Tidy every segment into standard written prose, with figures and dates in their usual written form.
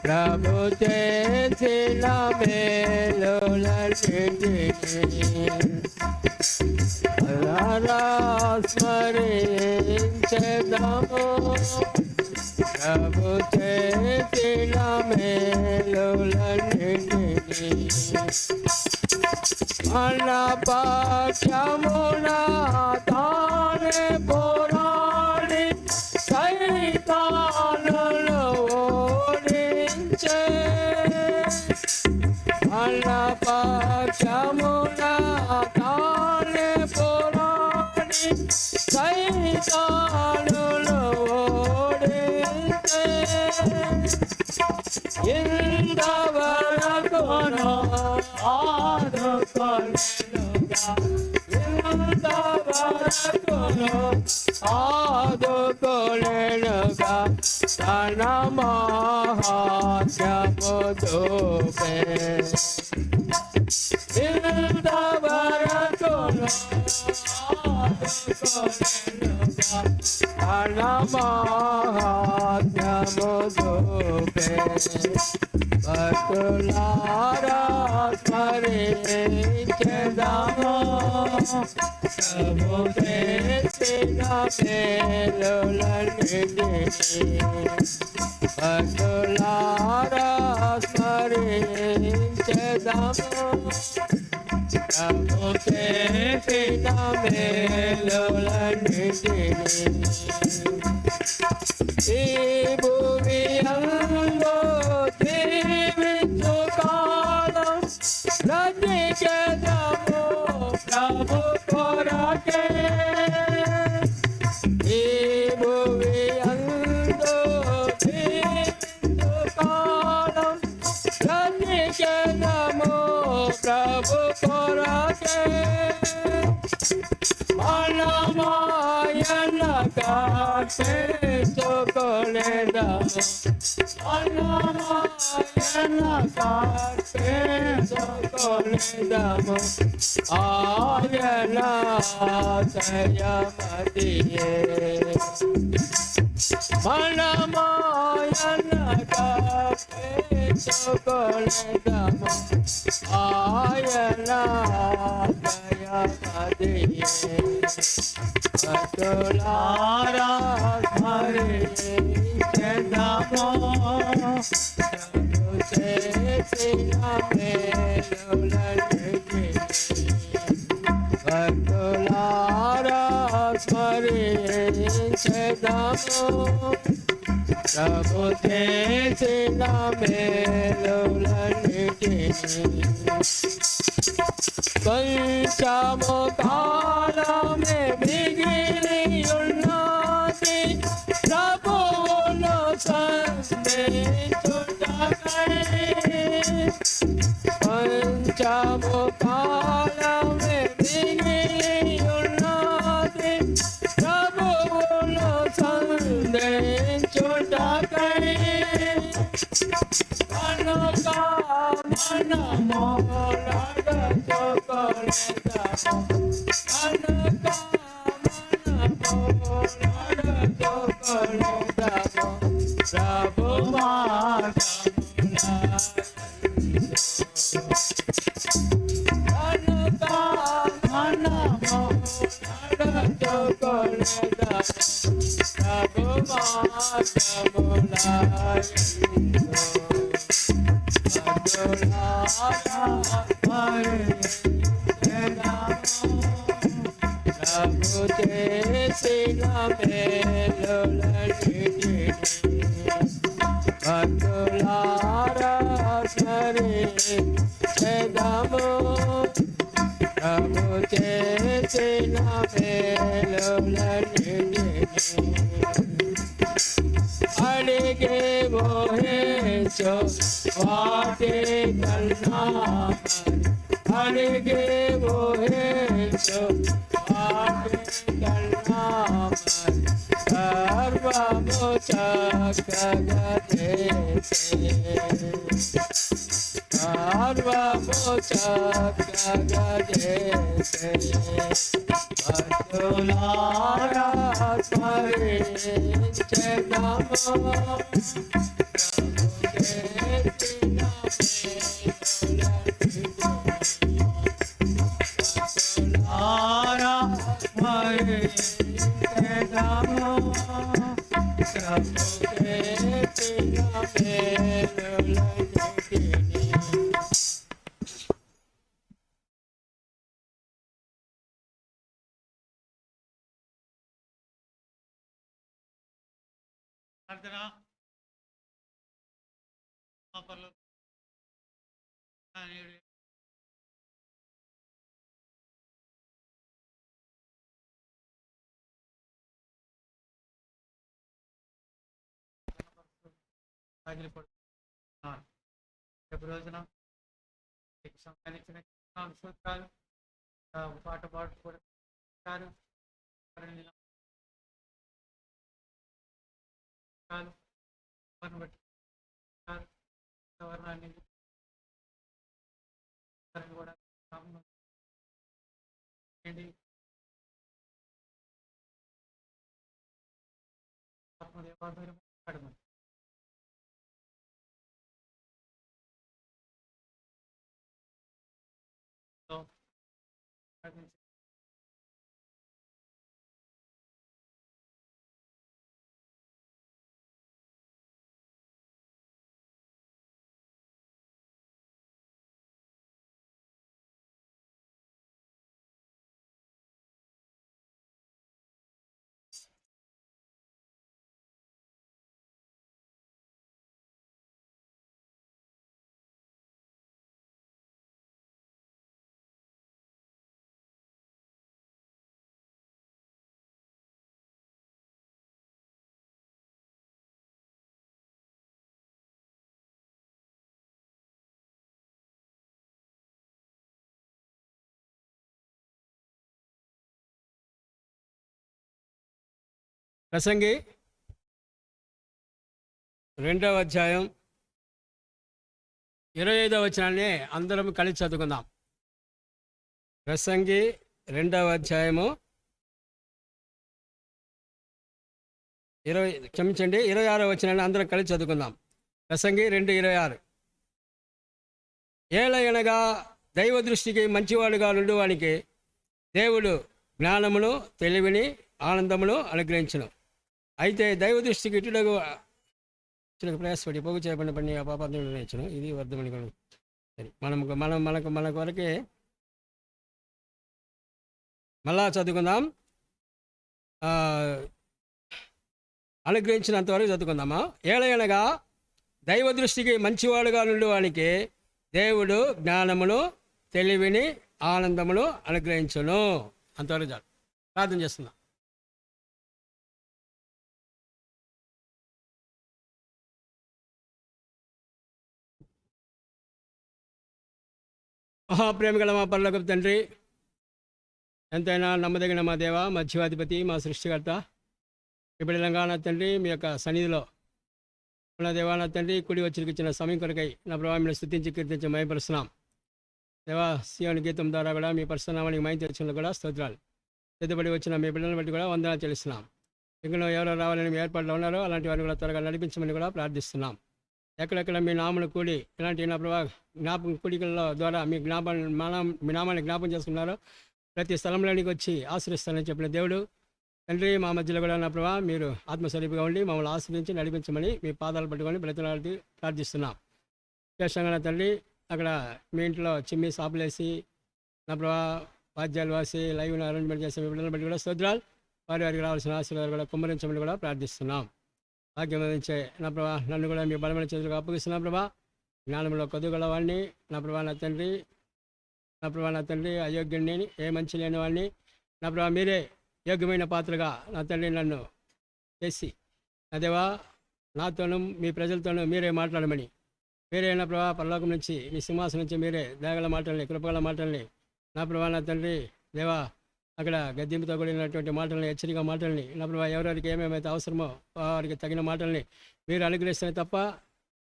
प्रभु చేసిన మేలులన్నిటినీ స్మరించెదము. ప్రభు చేసిన మేలులన్నిటినీ మన పక్షమున తానే పోరాడి సైతానును ఓడించే. మన పక్షమున తానే పోరాడి సైతానును ఓడించే. ఇంతవరకు ఆదుకోలేనుగా తన మహాత్మ్యము చూపే. ఇంతవరకు తన మహాత్మ్యము చూపే. భక్తులారా స్మరించెదము. ప్రభు చేసిన మేలులన్నిటినీ భక్తులారా స్మరించెదము. ప్రభు చేసిన మేలులన్నిటినీ ఈ భూమి యందు జీవించు కాలం బ్రతికెదము ప్రభు కొరకే. ఈ భూమి యందు జీవించు కాలం బ్రతికెదము ప్రభు కొరకే. మనమాయన కాచేసుకోలేదము. మనమాయన కాచేసుకోలేదము. ఆయన ఆశ్రయమదియే. మనమాయన కాచేసుకోలేదము. ఆయన ఆశ్రయమదియే. భక్తులారా స్మరించెదము. ప్రభు చేసిన మేలులన్నిటినీ భక్తులారా స్మరించెదము. ప్రభు చేసిన మేలులన్నిటినీ కొంచెము కాలమే మిగిలి ఉన్నది ప్రభువును సంధించుటకై. కొంచెము కాలమే మిగిలి ఉన్నది ప్రభువును సంధించుటకై. కనుక మనము నడచుకొనేదము. కనుక మనము నడచుకొనేదము ప్రభు మార్గమున. కనుక మనము నడచుకొనేదము ప్రభు మార్గమున. ప్రభు చేసిన మేలులన్నిటినీ భక్తులారా స్మరించెదము. ప్రభు చేసిన మేలులన్నిటినీ అడిగే మోహించు వాటి కన్నా అడిగే మోహించు వాటి కన్నా సర్వము చక్కగా చేసే సర్వము చక్కగా చేసే భక్తులారా స్మరించెదము ప్రార్థన మా పరలోక రేపు రోజున సంబంధించిన సూత్రాలు పాట పాడుకోవడం బట్టి వర్ణాన్ని కూడా ఆత్మదేవాధుర్యం మాట్లాడమని ప్రసంగి 2వ అధ్యాయం 25వ వచనాన్ని అందరం కలిసి చదువుకుందాం. ప్రసంగి 2వ అధ్యాయము 26వ వచనాన్ని అందరం కలిసి చదువుకుందాం. ప్రసంగి 2:26. ఏలయనగా దైవ దృష్టికి మంచివాడుగా నుండువానికి దేవుడు జ్ఞానమును తెలివిని ఆనందమును అనుగ్రహించును. అయితే దైవ దృష్టికి ఇటుడగు ప్రయాసపడి పోగు చేయబడిన పని ఆ పాపాన్ని నిర్ణయించును. ఇది వర్ధమని సరే మన కొరకే మళ్ళా చదువుకుందాం. అనుగ్రహించినంతవరకు చదువుకుందామా. ఏలయనగా దైవ దృష్టికి మంచివాడుగా నుండువానికి దేవుడు జ్ఞానమును తెలివిని ఆనందమును అనుగ్రహించును. అంతవరకు చాలు. ప్రార్థన చేస్తున్నాం. మహాప్రేమగల మా పరలోకపు తండ్రి, ఎంతైనా నమ్మదగిన మా దేవ, మా జీవాధిపతి, మా సృష్టికర్త, ఇప్పుడు తెలంగాణ తండ్రి మీ యొక్క సన్నిధిలో ఉన్న దేవా నా తండ్రి కుడి వచ్చిన సమయం కొరకై నా ప్రభావం స్తుతించి కీర్తించి మయపరుస్తున్నాం. దేవా సీయోని గీతం ద్వారా కూడా మీ పరిశునామానికి మయం తెచ్చిన కూడా స్తోత్రాలు. పెద్దబడి వచ్చిన మీ బిడ్డలను బట్టి కూడా వందనాలు చెల్లిస్తున్నాం. ఇంకా ఎవరో రావాలని మీ ఏర్పాట్లు ఉన్నారో అలాంటి వారిని కూడా త్వరగా నడిపించమని కూడా ప్రార్థిస్తున్నాం. ఎక్కడెక్కడ మీ నామను కూడి ఇలాంటి నా ప్రభావ జ్ఞాపకం కూడికల ద్వారా మీ నామాన్ని జ్ఞాపకం చేసుకున్నారో ప్రతి స్థలంలోనికి వచ్చి ఆశ్రయిస్తానని చెప్పిన దేవుడు తండ్రి, మా మధ్యలో కూడా నా ప్రభావ మీరు ఆత్మస్వరూపిగా ఉండి మమ్మల్ని ఆశ్రయించి నడిపించమని మీ పాదాలు పట్టుకొని బ్రతలాడి ప్రార్థిస్తున్నాం. విశేషంగా నా తండ్రి అక్కడ మీ ఇంట్లో చిమ్మి సాపులేసి నా ప్రభావ వాద్యాలు వాసి లైవ్ను అరేంజ్మెంట్ చేసే మీ బిడ్డలను బట్టి కూడా స్తోత్రాలు. వారికి రావాల్సిన ఆశీర్వాదాలు కూడా కుమ్మరించమని కూడా ప్రార్థిస్తున్నాం. భాగ్యం అందించే నా ప్రభా నన్ను కూడా మీ బలమైన చేతులకు అప్పగిస్తున్నా ప్రభా. జ్ఞానంలో కొద్దుగల వాడిని నా ప్రభా నా తండ్రి అయోగ్యుడిని, ఏ మంచి లేని వాడిని నా ప్రభా మీరే యోగ్యమైన పాత్రగా నా తండ్రి నన్ను చేసి నా దేవా నాతోనూ మీ ప్రజలతోనూ మీరే మాట్లాడమని, మీరే నా ప్రభా పరలోకం నుంచి మీ సింహాసనం నుంచి మీరే దయగల మాటల్ని కృపగల మాటల్ని నా ప్రభా నా తండ్రి దేవా అక్కడ గద్దింపుతో కూడినటువంటి మాటల్ని, హెచ్చరిక మాటల్ని, నా ప్రభా ఎవరెవరికి ఏమేమైతే అవసరమో వారికి తగిన మాటల్ని మీరు అనుగ్రహిస్తేనే తప్ప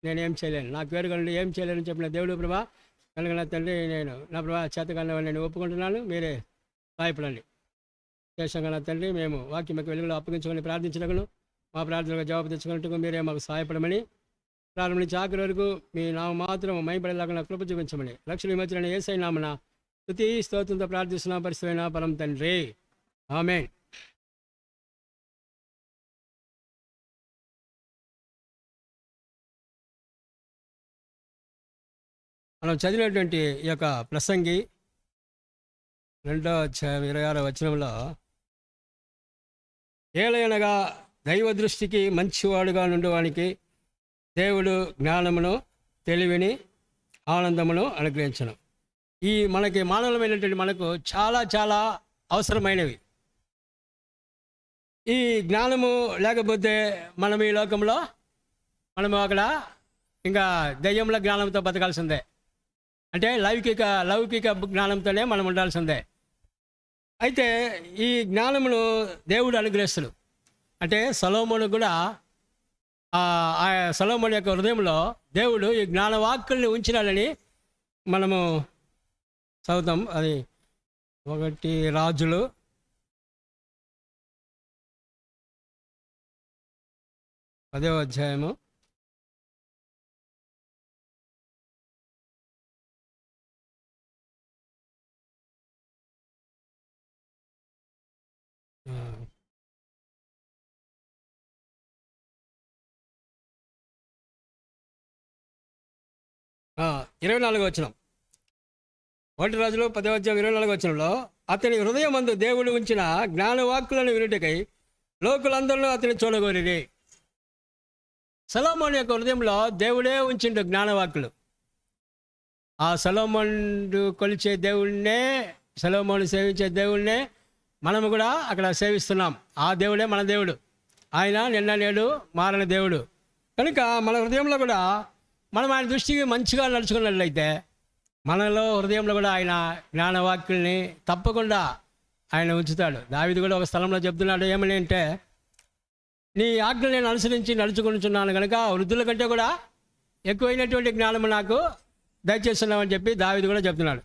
నేనేం చేయలేను, నాకు వేరు కనుక ఏం చేయలేని చెప్పిన దేవుడు ప్రభా కనుక నా తండ్రి నేను నా ప్రభా చేతకాన్ని నేను ఒప్పుకుంటున్నాను, మీరే సహాయపడండి. విశేషంగా నా తండ్రి మేము వాక్యం యొక్క వెలుగులో అప్పగించుకొని ప్రార్థించడకును మా ప్రార్థనలకు జవాబు తెచ్చుకున్నట్టుకు మీరే మాకు సహాయపడమని, ప్రారంభం నుంచి ఆఖరి వరకు మీ నామ మాత్రం మైపడేలాగా కృప చూపించమని లక్షల మధ్యన యేసయ్య నామమున స్తుతి స్తోత్రంతో ప్రార్థిస్తున్న పరిస్థితులైన పరం తండ్రి, ఆమేన్. మనం చదివినటువంటి ఈ యొక్క ప్రసంగి 2వ అధ్యాయం 26వ వచనంలో, ఏలయనగా దైవ దృష్టికి మంచివాడుగా నుండువానికి దేవుడు జ్ఞానమును, తెలివిని, ఆనందమును అనుగ్రహించను. ఈ మనకి మానవులమైనటువంటి మనకు చాలా చాలా అవసరమైనవి. ఈ జ్ఞానము లేకపోతే మనం ఈ లోకంలో మనము అక్కడ ఇంకా దయ్యముల జ్ఞానంతో బతకాల్సిందే. అంటే లౌకిక జ్ఞానంతోనే మనం ఉండాల్సిందే. అయితే ఈ జ్ఞానమును దేవుడు అనుగ్రహిస్తాడు. అంటే సొలొమోను కూడా ఆ సొలొమోను యొక్క హృదయంలో దేవుడు ఈ జ్ఞానవాక్కుల్ని ఉంచినాడని మనము చదువుతాం. అది 1 రాజులు 10వ అధ్యాయము 24వ వచనం. 1 రాజులు 10వ అధ్యాయం 24వ వచనంలో, అతని హృదయమందు దేవుడు ఉంచిన జ్ఞానవాక్కులను వినుటకై లోకులందరూ అతని చూడగోరిరి. సొలొమోను యొక్క హృదయంలో దేవుడే ఉంచిండు జ్ఞానవాక్కులు. ఆ సొలొమోను కొలిచే దేవుడినే, సొలొమోను సేవించే దేవుడినే మనము కూడా అక్కడ సేవిస్తున్నాం. ఆ దేవుడే మన దేవుడు. ఆయన నిన్న నేడు మారని దేవుడు. కనుక మన హృదయంలో కూడా మనం ఆయన దృష్టికి మంచిగా నడుచుకున్నట్లయితే మనలో హృదయంలో కూడా ఆయన జ్ఞానవాక్యుల్ని తప్పకుండా ఆయన ఉంచుతాడు. దావీదు కూడా ఒక స్థలంలో చెప్తున్నాడు, ఏమని అంటే, నీ ఆజ్ఞలు నేను అనుసరించి నడుచుకుంటున్నాను కనుక వృద్ధుల కంటే కూడా ఎక్కువైనటువంటి జ్ఞానము నాకు దయచేస్తున్నామని చెప్పి దావీదు కూడా చెప్తున్నాడు.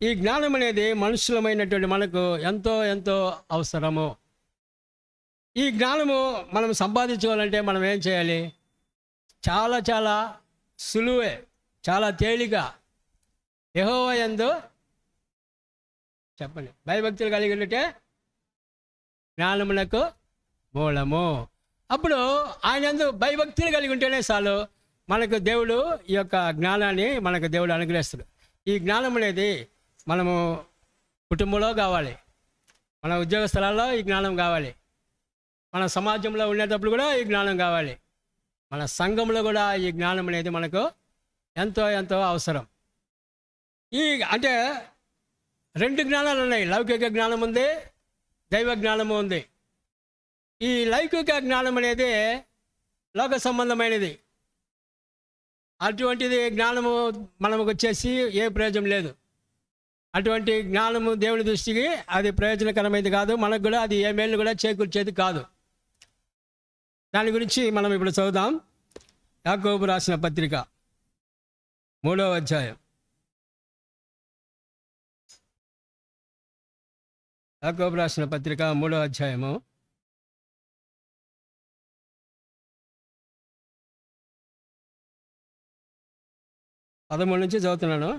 ఈ జ్ఞానం అనేది మనుషులమైనటువంటి మనకు ఎంతో ఎంతో అవసరము. ఈ జ్ఞానము మనం సంపాదించుకోవాలంటే మనం ఏం చేయాలి? చాలా చాలా సులువే, చాలా తేలిక. యెహోవా యందు చెప్పండి భయభక్తులు కలిగి ఉంటే జ్ఞానమునకు మూలము. అప్పుడు ఆయన యందు భయభక్తులు కలిగి ఉంటేనే చాలు, మనకు దేవుడు ఈ యొక్క జ్ఞానాన్ని మనకు దేవుడు అనుగ్రహిస్తాడు. ఈ జ్ఞానం అనేది మనము కుటుంబంలో కావాలి, మన ఉద్యోగ స్థలాల్లో ఈ జ్ఞానం కావాలి, మన సమాజంలో ఉండేటప్పుడు కూడా ఈ జ్ఞానం కావాలి, మన సంఘంలో కూడా ఈ జ్ఞానం అనేది మనకు ఎంతో ఎంతో అవసరం. అంటే 2 జ్ఞానాలు ఉన్నాయి. లౌకిక జ్ఞానం ఉంది, దైవ జ్ఞానము ఉంది. ఈ లౌకిక జ్ఞానం అనేది లోక సంబంధమైనది. అటువంటిది జ్ఞానము మనకు వచ్చేసి ఏ ప్రయోజనం లేదు. అటువంటి జ్ఞానము దేవుని దృష్టికి అది ప్రయోజనకరమైనది కాదు. మనకు కూడా అది ఏ మేలు కూడా చేకూర్చేది కాదు. దాని గురించి మనం ఇప్పుడు చదువుదాం. యాకోబు రాసిన పత్రిక 3వ అధ్యాయం. యాకోబు రాసిన పత్రిక 3వ అధ్యాయము 13 నుంచి చదువుతున్నాను.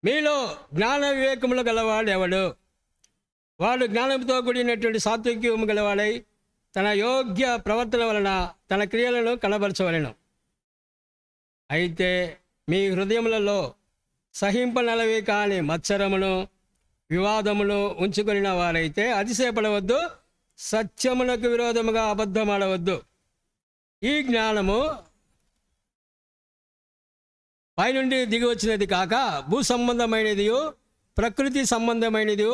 మీలో జ్ఞాన వివేకములు గలవాడు ఎవడు? వాడు జ్ఞానంతో కూడినటువంటి సాత్విక్యము గలవాడై తన యోగ్య ప్రవర్తన వలన తన క్రియలను కనబరచవలెను. అయితే మీ హృదయములలో సహింపనలవి కాని మత్సరమును వివాదమును ఉంచుకొనిన వారైతే అతిశయపడవద్దు, సత్యమునకు విరోధముగా అబద్ధమాడవద్దు. ఈ జ్ఞానము పైనుండి దిగి వచ్చినది కాక భూ సంబంధమైనది, ప్రకృతి సంబంధమైనది,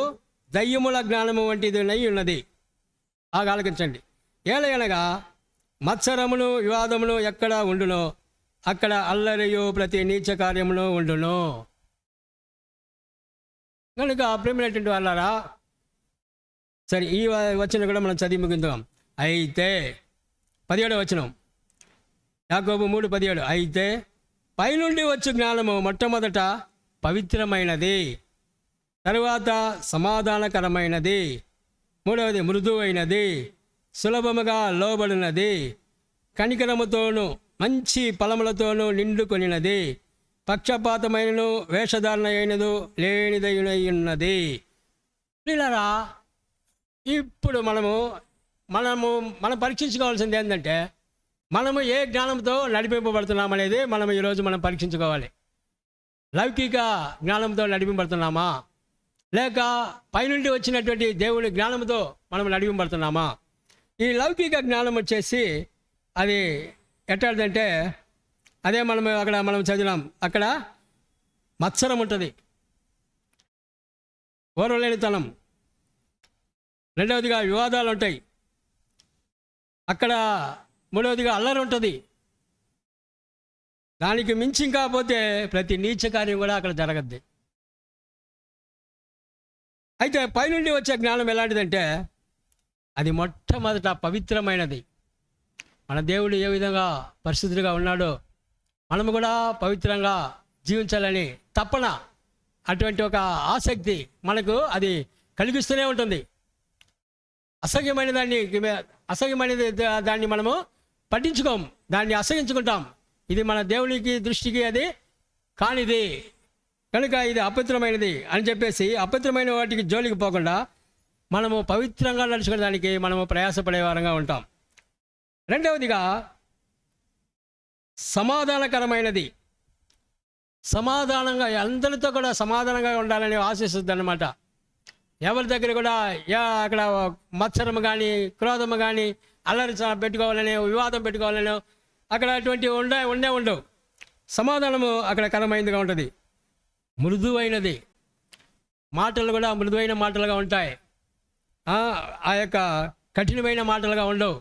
దయ్యముల జ్ఞానము వంటిది నై ఉన్నది. ఆలకించండి. ఏలయనగా మత్సరమును వివాదమును ఎక్కడ ఉండునో అక్కడ అల్లరియు ప్రతి నీచ కార్యమును ఉండును. కనుక ప్రేమైనటువంటి వాళ్ళారా, సరే ఈ వచనం కూడా మనం చదివి ముగిందాం. అయితే 17వ వచనం, యాకోబు 3:17. అయితే పైనుండి వచ్చు జ్ఞానము మొట్టమొదట పవిత్రమైనది, తరువాత సమాధానకరమైనది, మూడవది మృదువైనది, సులభముగా లోబడినది, కనికరముతోనూ మంచి ఫలములతోనూ నిండుకొనినది, పక్షపాతమైనను వేషధారణ అయినదు లేనిదై ఉన్నది. వీళ్ళరా, ఇప్పుడు మనం పరీక్షించుకోవాల్సింది ఏంటంటే, మనము ఏ జ్ఞానంతో నడిపింపబడుతున్నాం అనేది మనం ఈరోజు మనం పరీక్షించుకోవాలి. లౌకిక జ్ఞానంతో నడిపింపబడుతున్నామా, లేక పైనుండి వచ్చినటువంటి దేవుని జ్ఞానంతో మనం నడిపింపబడుతున్నామా? ఈ లౌకిక జ్ఞానం వచ్చేసి అది ఎట్లాంటిదంటే, అదే మనం చదివినాం, అక్కడ మత్సరం ఉంటుంది, ఓర్వలేనితనం, రెండవదిగా వివాదాలు ఉంటాయి, అక్కడ మూడవదిగా అల్లరి ఉంటుంది. దానికి మించి ఇంకా పోతే ప్రతి నీచ కార్యం కూడా అక్కడ జరగద్ది. అయితే పైనుండి వచ్చే జ్ఞానం ఎలాంటిదంటే, అది మొట్టమొదట పవిత్రమైనది. మన దేవుడు ఏ విధంగా పరిశుద్ధుడిగా ఉన్నాడో మనము కూడా పవిత్రంగా జీవించాలని తపన, అటువంటి ఒక ఆసక్తి మనకు అది కలిగిస్తూనే ఉంటుంది. అసహ్యమైనది దాన్ని మనము పట్టించుకోం, దాన్ని అసహించుకుంటాం. ఇది మన దేవునికి దృష్టికి అది కానిది, కనుక ఇది అపవిత్రమైనది అని చెప్పేసి అపవిత్రమైన వాటికి జోలికి పోకుండా మనము పవిత్రంగా నడుచుకోవడానికి మనము ప్రయాసపడే వారంగా ఉంటాం. రెండవదిగా సమాధానకరమైనది. సమాధానంగా అందరితో కూడా సమాధానంగా ఉండాలని ఆశిస్తుంది అన్నమాట. ఎవరి దగ్గర కూడా అక్కడ మత్సరము కానీ క్రోధము కానీ అల్లరి పెట్టుకోవాలని వివాదం పెట్టుకోవాలని అక్కడ అటువంటివి ఉండవు. సమాధానము అక్కడ కరమైనదిగా ఉంటుంది. మృదువైనది, మాటలు కూడా మృదువైన మాటలుగా ఉంటాయి, ఆ యొక్క కఠినమైన మాటలుగా ఉండవు,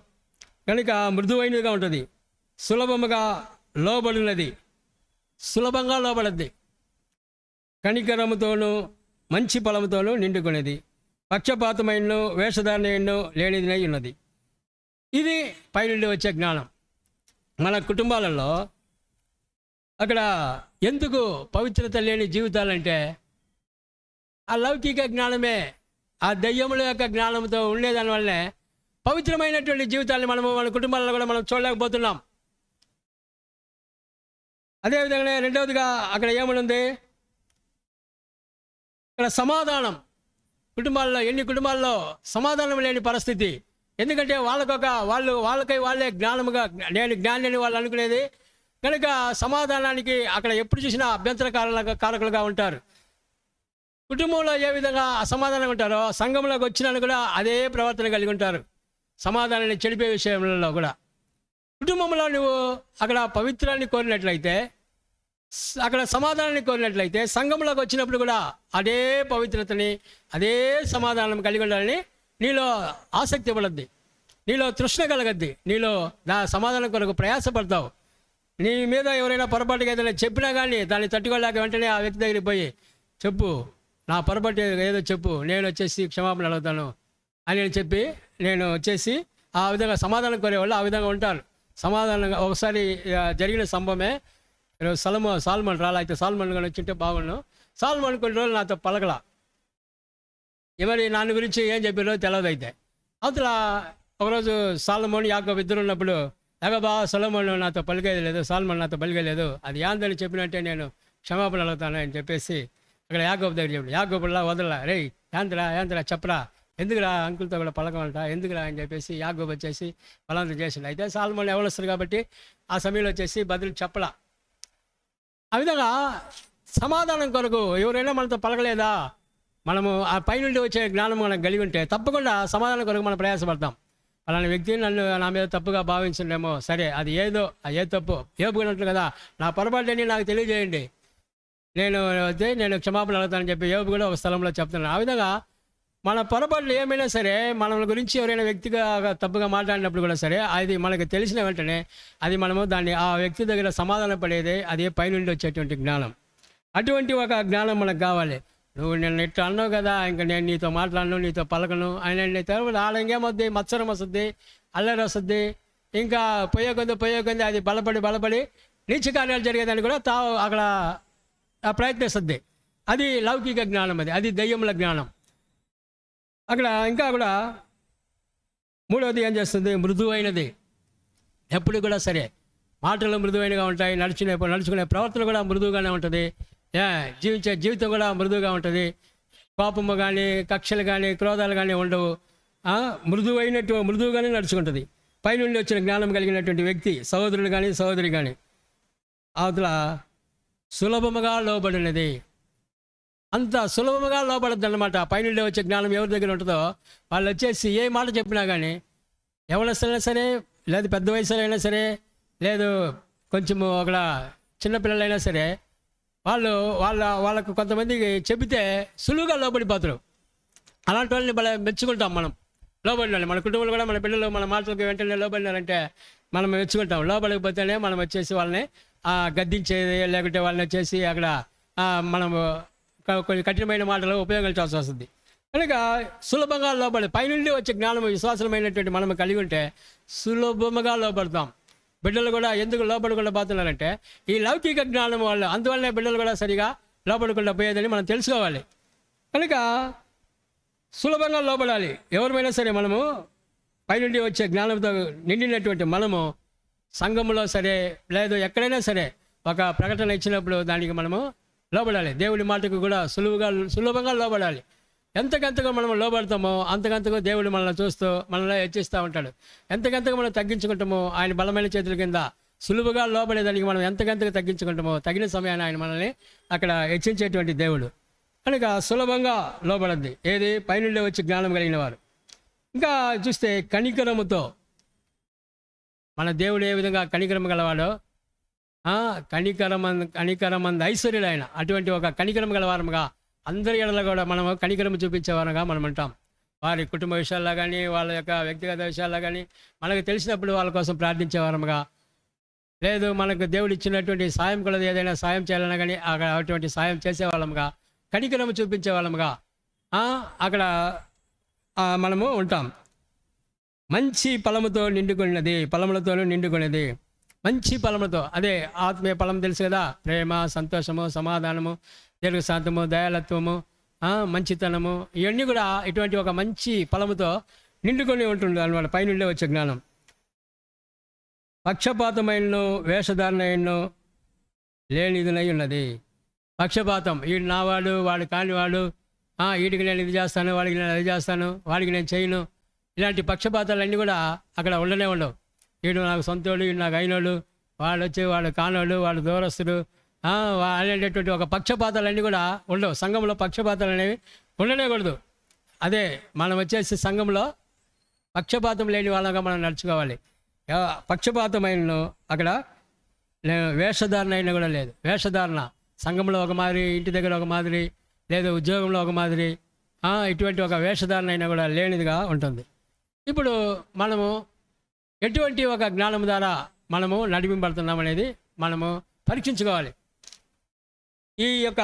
కనుక మృదువైనదిగా ఉంటుంది. సులభముగా లోబడినది, సులభంగా లోబడద్ది, కనికరముతోనూ మంచి ఫలముతోనూ నిండుకునేది, పక్షపాతమైనను వేషధారణను లేనిదినై ఉన్నది. ఇది పైనుండి వచ్చే జ్ఞానం. మన కుటుంబాలలో అక్కడ ఎందుకు పవిత్రత లేని జీవితాలంటే, ఆ లౌకిక జ్ఞానమే, ఆ దయ్యముల యొక్క జ్ఞానంతో ఉండేదానివల్లనే పవిత్రమైనటువంటి జీవితాన్ని మన కుటుంబాలలో కూడా మనం చూడలేకపోతున్నాం. అదేవిధంగా రెండవదిగా అక్కడ ఏమనుంది, ఇక్కడ సమాధానం. ఎన్ని కుటుంబాల్లో సమాధానం లేని పరిస్థితి. ఎందుకంటే వాళ్ళకై వాళ్ళే జ్ఞానముగా, నేను జ్ఞాని వాళ్ళు అనుకునేది కనుక సమాధానానికి అక్కడ ఎప్పుడు చూసినా అభ్యంతర కారకులుగా ఉంటారు. కుటుంబంలో ఏ విధంగా అసమాధానంగా ఉంటారో సంఘంలోకి వచ్చినా కూడా అదే ప్రవర్తన కలిగి ఉంటారు, సమాధానాన్ని చెడిపే విషయంలో కూడా. కుటుంబంలో నువ్వు అక్కడ పవిత్రాన్ని కోరినట్లయితే, అక్కడ సమాధానాన్ని కోరినట్లయితే, సంఘంలోకి వచ్చినప్పుడు కూడా అదే పవిత్రతని అదే సమాధానం కలిగి ఉండాలని నీలో ఆసక్తి పడద్ది, నీలో తృష్ణ కలగద్ది, నీలో సమాధానం కొరకు ప్రయాసపడతావు. నీ మీద ఎవరైనా పొరపాటుగా ఏదైనా చెప్పినా కానీ దాన్ని తట్టుకోలేక వెంటనే ఆ వ్యక్తి దగ్గరికి పోయి చెప్పు, నా పొరపాటు ఏదో చెప్పు, నేను వచ్చేసి క్షమాపణ అడుగుతాను అని చెప్పి నేను వచ్చేసి ఆ విధంగా సమాధానం కోరేవాళ్ళు ఆ విధంగా ఉంటారు. సమాధానంగా ఒకసారి జరిగిన సంభవమే, సాల్మన్ రాలా, అయితే సాల్మన్ కానీ వచ్చింటే బాగున్నాను. సాల్మన్ కొన్ని రోజులు నాతో పలకలా, మరి నాన్న గురించి ఏం చెప్పారో తెలియదు. అయితే అవతల ఒకరోజు సాల్మన్ యాకోబు ఇద్దరు ఉన్నప్పుడు, యాకోబా సొలొమోను నాతో పలికేది లేదు, సాల్మన్ నాతో పలికేలేదు, అది యాందని చెప్పినట్టే నేను క్షమాపణ అడుగుతాను అని చెప్పేసి అక్కడ యాకోబు దగ్గర చెప్పాడు. యాకోబులా వదలలా, రే యాంతరా చెప్పరా, ఎందుకురా అంకుల్తో కూడా పలకమంట, ఎందుకురా అని చెప్పేసి యాకోబు వచ్చేసి బలవంతం చేసిండు. అయితే సాల్మన్ ఎవరు కాబట్టి ఆ సమయంలో వచ్చేసి బదులు చెప్పలా. ఆ విధంగా సమాధానం కొరకు ఎవరైనా మనతో పలకలేదా, మనము ఆ పైనుండి వచ్చే జ్ఞానం మనకు కలిగి ఉంటే తప్పకుండా సమాధానం కొరకు మనం ప్రయాసపడతాం. అలాంటి వ్యక్తి నా మీద తప్పుగా భావించండేమో, సరే అది ఏ తప్పు ఏపుకున్నట్లు కదా, నా పొరపాటుని నాకు తెలియజేయండి, నేను క్షమాపణ అడుగుతానని చెప్పి ఏపు కూడా ఒక స్థలంలో చెప్తున్నాను. ఆ విధంగా మన పొరపాట్లు ఏమైనా సరే, మన గురించి ఎవరైనా వ్యక్తిగా తప్పుగా మాట్లాడినప్పుడు కూడా సరే, అది మనకు తెలిసిన వెంటనే అది మనము దాన్ని ఆ వ్యక్తి దగ్గర సమాధాన పడేదే, అదే పైనుండి వచ్చేటువంటి జ్ఞానం. అటువంటి ఒక జ్ఞానం మనకు కావాలి. నువ్వు నిన్న ఇట్లా అన్నావు కదా, ఇంకా నేను నీతో మాట్లాడను, నీతో పలకను ఆయన తర్వాత ఆడ ఇంకేమొద్ది, మత్సరం వస్తుంది, అల్లరి వస్తుంది. ఇంకా పోయే కొద్ది అది బలపడి నీచ కార్యాలు జరిగేదాన్ని కూడా అక్కడ ప్రయత్నిస్తుంది. అది లౌకిక జ్ఞానం, అది దయ్యముల జ్ఞానం. అక్కడ ఇంకా కూడా మూడవది ఏం చేస్తుంది, మృదువైనది. ఎప్పుడు కూడా సరే మాటలు మృదువైనగా ఉంటాయి, నడుచుకునే ప్రవర్తన కూడా మృదువుగానే ఉంటుంది, జీవించే జీవితం కూడా మృదువుగా ఉంటుంది. కోపము కానీ, కక్షలు కానీ, క్రోధాలు కానీ ఉండవు. మృదువుగానే నడుచుకుంటుంది. పైనుండి వచ్చిన జ్ఞానం కలిగినటువంటి వ్యక్తి, సహోదరుడు కానీ సహోదరి కానీ, అవతల సులభముగా లోబడినది. అంత సులభముగా లోపడద్దు అన్నమాట. పైనుండి వచ్చే జ్ఞానం ఎవరి దగ్గర ఉంటుందో వాళ్ళు వచ్చేసి ఏ మాట చెప్పినా కానీ, ఎవరైనా సరే, లేదు పెద్ద వయసులైనా సరే, లేదు కొంచెము అక్కడ చిన్నపిల్లలైనా సరే, వాళ్ళకు కొంతమందికి చెబితే సులువుగా లోబడిపోతారు. అలాంటి వాళ్ళని మెచ్చుకుంటాం మనం, లోబడినాలి. మన కుటుంబంలో కూడా మన పిల్లలు మన మాటలకు వెంటనే లోబడినారంటే మనం మెచ్చుకుంటాం. లోబడకపోతేనే మనం వచ్చేసి వాళ్ళని గద్దించేది, లేకుంటే వాళ్ళని వచ్చేసి అక్కడ మనం కొన్ని కఠినమైన మాటలు ఉపయోగించాల్సి వస్తుంది. కనుక సులభంగా లోబడి పైనుండి వచ్చే జ్ఞానం విశ్వాసమైనటువంటి మనం కలిగి ఉంటే సులభంగా లోబడతాం. బిడ్డలు కూడా ఎందుకు లోపడకుండా పోతున్నారంటే ఈ లౌకిక జ్ఞానం వాళ్ళు, అందువల్లనే బిడ్డలు కూడా సరిగా లోపడకుండా పోయేదని మనం తెలుసుకోవాలి. కనుక సులభంగా లోపడాలి. ఎవరిమైనా సరే మనము పైనుండి వచ్చే జ్ఞానంతో నిండినటువంటి మనము సంఘంలో సరే, లేదు ఎక్కడైనా సరే ఒక ప్రకటన ఇచ్చినప్పుడు దానికి మనము లోబడాలి. దేవుడి మాటకు కూడా సులభంగా లోబడాలి. ఎంతకంతగా మనం లోబడతామో అంతకంతగా దేవుడు మనల్ని చూస్తూ మనల్ని హెచ్చిస్తూ ఉంటాడు. ఎంతకంతగా మనం తగ్గించుకుంటామో ఆయన బలమైన చేతుల కింద సులువుగా లోబడేదానికి మనం ఎంతకంతగా తగ్గించుకుంటామో తగిన సమయాన్ని ఆయన మనల్ని అక్కడ హెచ్చించేటువంటి దేవుడు. కనుక సులభంగా లోబడద్ది ఏది, పైనుండి వచ్చి జ్ఞానం కలిగిన వారు. ఇంకా చూస్తే కనికరముతో, మన దేవుడు ఏ విధంగా కనికరము గలవాడో, కనికరమంది ఐశ్వర్యుడు ఆయన. అటువంటి ఒక కనికరం గలవారముగా అందరి ఎడల కూడా మనము కనికరము చూపించేవారుగా మనం అంటాం. వారి కుటుంబ విషయాల్లో కానీ, వాళ్ళ యొక్క వ్యక్తిగత విషయాల్లో కానీ మనకు తెలిసినప్పుడు వాళ్ళ కోసం ప్రార్థించేవారముగా, లేదు మనకు దేవుడు ఇచ్చినటువంటి సాయం కూడా ఏదైనా సాయం చేయాలన్నా కానీ అటువంటి సాయం చేసేవాళ్ళముగా, కనికరము చూపించే వాళ్ళముగా అక్కడ మనము ఉంటాం. మంచి ఫలముతో నిండుకున్నది, మంచి ఫలముతో, అదే ఆత్మీయ ఫలం తెలుసు కదా, ప్రేమ, సంతోషము, సమాధానము, దీర్ఘశాంతము, దయాలత్వము, మంచితనము, ఇవన్నీ కూడా ఇటువంటి ఒక మంచి ఫలముతో నిండుకొని ఉంటుంది అన్నమాట పైనుండే వచ్చే జ్ఞానం. పక్షపాతమైనను వేషధారణను లేనిదినై ఉన్నది. పక్షపాతం, వీడు నావాడు, వాడు కానివాడు, వీడికి నేను ఇది చేస్తాను, వాడికి నేను అది చేస్తాను, వాడికి నేను చేయను, ఇలాంటి పక్షపాతాలన్నీ కూడా అక్కడ ఉండనే ఉండవు. వీడు నాకు సొంతోడు, వీడు నాకు అయినోడు, వాడు వచ్చి వాడు కానోడు, వాడు దూరస్తుడు అనేటటువంటి ఒక పక్షపాతాలన్నీ కూడా ఉండవు. సంఘంలో పక్షపాతాలు అనేవి ఉండనేకూడదు. అదే మనం వచ్చేసి సంఘంలో పక్షపాతం లేని వాళ్ళగా మనం నడుచుకోవాలి. పక్షపాతమైన అక్కడ వేషధారణ అయినా కూడా లేదు. వేషధారణ సంఘంలో ఒక మాదిరి, ఇంటి దగ్గర ఒక మాదిరి, లేదు ఉద్యోగంలో ఒక మాదిరి, ఇటువంటి ఒక వేషధారణ అయినా కూడా లేనిదిగా ఉంటుంది. ఇప్పుడు మనము ఎటువంటి ఒక జ్ఞానం ద్వారా మనము నడిపింపబడుతున్నాం అనేది మనము పరీక్షించుకోవాలి. ఈ యొక్క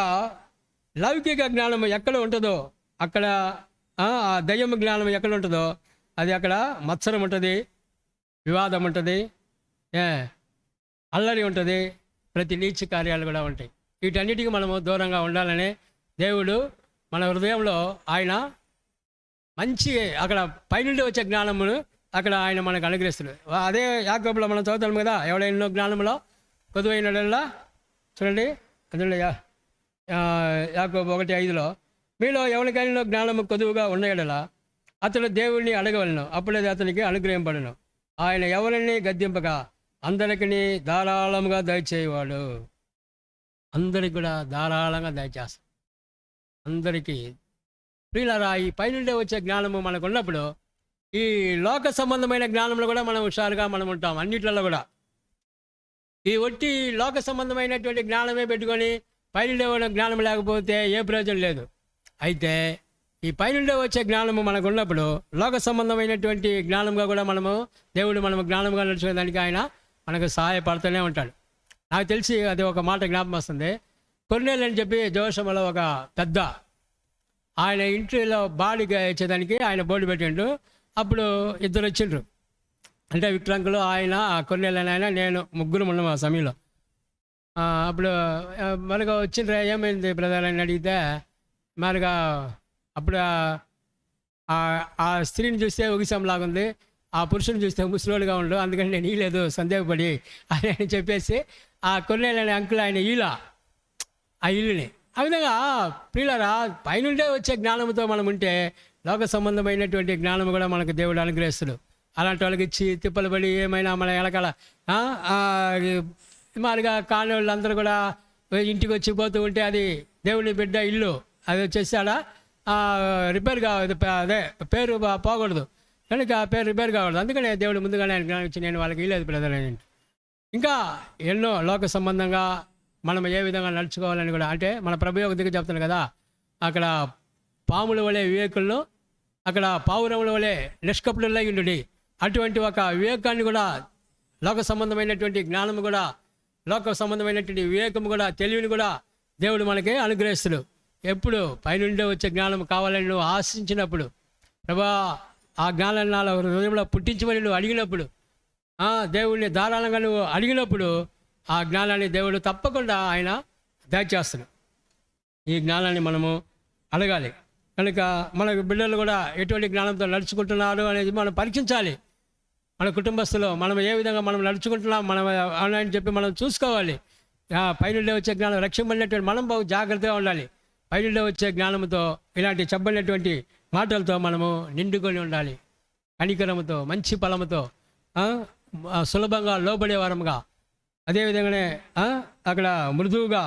లౌకిక జ్ఞానం ఎక్కడ ఉంటుందో అక్కడ, ఆ దయ్యము జ్ఞానం ఎక్కడ ఉంటుందో అది అక్కడ మత్సరం ఉంటుంది, వివాదం ఉంటుంది, అల్లరి ఉంటుంది, ప్రతి నీచ కార్యాలు కూడా ఉంటాయి. వీటన్నిటికీ మనము దూరంగా ఉండాలనే దేవుడు మన హృదయంలో ఆయన మంచి అక్కడ పైనుండి వచ్చే జ్ఞానమును అక్కడ ఆయన మనకు అనుగ్రహిస్తున్నాడు. అదే యాకోబులో మనం చదువుతాం కదా, ఎవడైనా జ్ఞానంలో కొదువైనలా చూడండి, అందులో యాకోబు 1:5 మీలో ఎవరికైనా జ్ఞానము కొదువుగా ఉండేలా అతడు దేవుణ్ణి అడగవలను, అప్పుడే అతనికి అనుగ్రహింపడను. ఆయన ఎవరిని గద్దింపగా అందరికీ ధారాళంగా దయచేయవాడు. అందరికి కూడా ధారాళంగా దయచేస్తాడు. అందరికీ ప్రియులారా, ఈ పైనుండే వచ్చే జ్ఞానము మనకు ఉన్నప్పుడు ఈ లోక సంబంధమైన జ్ఞానంలో కూడా మనం హుషారుగా మనం ఉంటాం. అన్నిట్లలో కూడా ఈ ఒట్టి లోక సంబంధమైనటువంటి జ్ఞానమే పెట్టుకొని పైనుండే జ్ఞానం లేకపోతే ఏ ప్రయోజనం లేదు. అయితే ఈ పైనుండే వచ్చే జ్ఞానము మనకు ఉన్నప్పుడు లోక సంబంధమైనటువంటి జ్ఞానంగా కూడా దేవుడు జ్ఞానంగా నడుచుకునేదానికి ఆయన మనకు సహాయపడుతూనే ఉంటాడు. నాకు తెలిసి అది ఒక మాట జ్ఞాపకం వస్తుంది. కొర్నేలు అని చెప్పి జోషములో ఒక పెద్ద ఆయన ఇంటిలో బాడీగా ఇచ్చేదానికి ఆయన బోర్డు పెట్టిండు. అప్పుడు ఇద్దరు వచ్చిండ్రు, అంటే విక్రాంకులు, ఆయన, ఆ కొన్నేళ్ళని ఆయన, నేను, ముగ్గురు ఉన్నాం ఆ సమయంలో. అప్పుడు మరిగా వచ్చిండ్రా, ఏమైంది బ్రదర్ అని అడిగితే మరిగా అప్పుడు ఆ స్త్రీని చూస్తే ఉగిసంలాగా ఉంది, ఆ పురుషుని చూస్తే ముసలోడుగా ఉండు, అందుకని నేను ఈలేదు సందేహపడి అని చెప్పేసి ఆ కొన్నేళ్ళని అంకుల్ ఆయన ఈల ఆ ఇల్లుని. ఆ విధంగా ప్రియులారా, పైనుండే వచ్చే జ్ఞానంతో మనం ఉంటే లోక సంబంధమైనటువంటి జ్ఞానం కూడా మనకు దేవుడు అనుగ్రహిస్తుడు. అలాంటి వాళ్ళకి ఇచ్చి తిప్పలు పడి ఏమైనా మన వెనకాల మాదిరిగా కాని వాళ్ళందరూ కూడా ఇంటికి వచ్చి పోతూ ఉంటే అది దేవుని బిడ్డ ఇల్లు, అది వచ్చేసి ఆడ రిపేర్ కావద్దు, అదే పేరు పోకూడదు, కనుక ఆ పేరు రిపేర్ కావద్దు. అందుకనే దేవుడు ముందుగానే ఆయన జ్ఞానం ఇచ్చి నేను వాళ్ళకి ఇల్లేదు బ్రదర్ అని. ఇంకా ఎన్నో లోక సంబంధంగా మనం ఏ విధంగా నడుచుకోవాలని కూడా, అంటే మన ప్రభు ఒక దిక్కు చెప్తాను కదా, అక్కడ పాముల వలె వివేకులను, అక్కడ పావురముల వలె నిష్కపటులై ఉండుడి. అటువంటి ఒక వివేకాన్ని కూడా, లోక సంబంధమైనటువంటి జ్ఞానం కూడా, లోక సంబంధమైనటువంటి వివేకం కూడా, తెలివిని కూడా దేవుడు మనకి అనుగ్రహిస్తుడు. ఎప్పుడు పైనుండే వచ్చే జ్ఞానం కావాలని నువ్వు ఆశించినప్పుడు, ప్రభా ఆ జ్ఞానాన్ని నాలో హృదయంలో పుట్టించమని నువ్వు అడిగినప్పుడు, దేవుడిని ధారాళంగా నువ్వు అడిగినప్పుడు ఆ జ్ఞానాన్ని దేవుడు తప్పకుండా ఆయన దయచేస్తాడు. ఈ జ్ఞానాన్ని మనము అడగాలి. కనుక మన బిడ్డలు కూడా ఎటువంటి జ్ఞానంతో నడుచుకుంటున్నారు అనేది మనం పరీక్షించాలి. మన కుటుంబస్తులో మనం ఏ విధంగా మనం నడుచుకుంటున్నాం మనం అని చెప్పి మనం చూసుకోవాలి. పైనుండే వచ్చే జ్ఞానం రక్షింపడినటువంటి మనం బాగా జాగ్రత్తగా ఉండాలి. పైనుండే వచ్చే జ్ఞానంతో, ఇలాంటి చెప్పబడినటువంటి మాటలతో మనము నిండుకొని ఉండాలి. కనికరముతో, మంచి ఫలముతో, సులభంగా లోబడే వారముగా, అదేవిధంగానే అక్కడ మృదువుగా,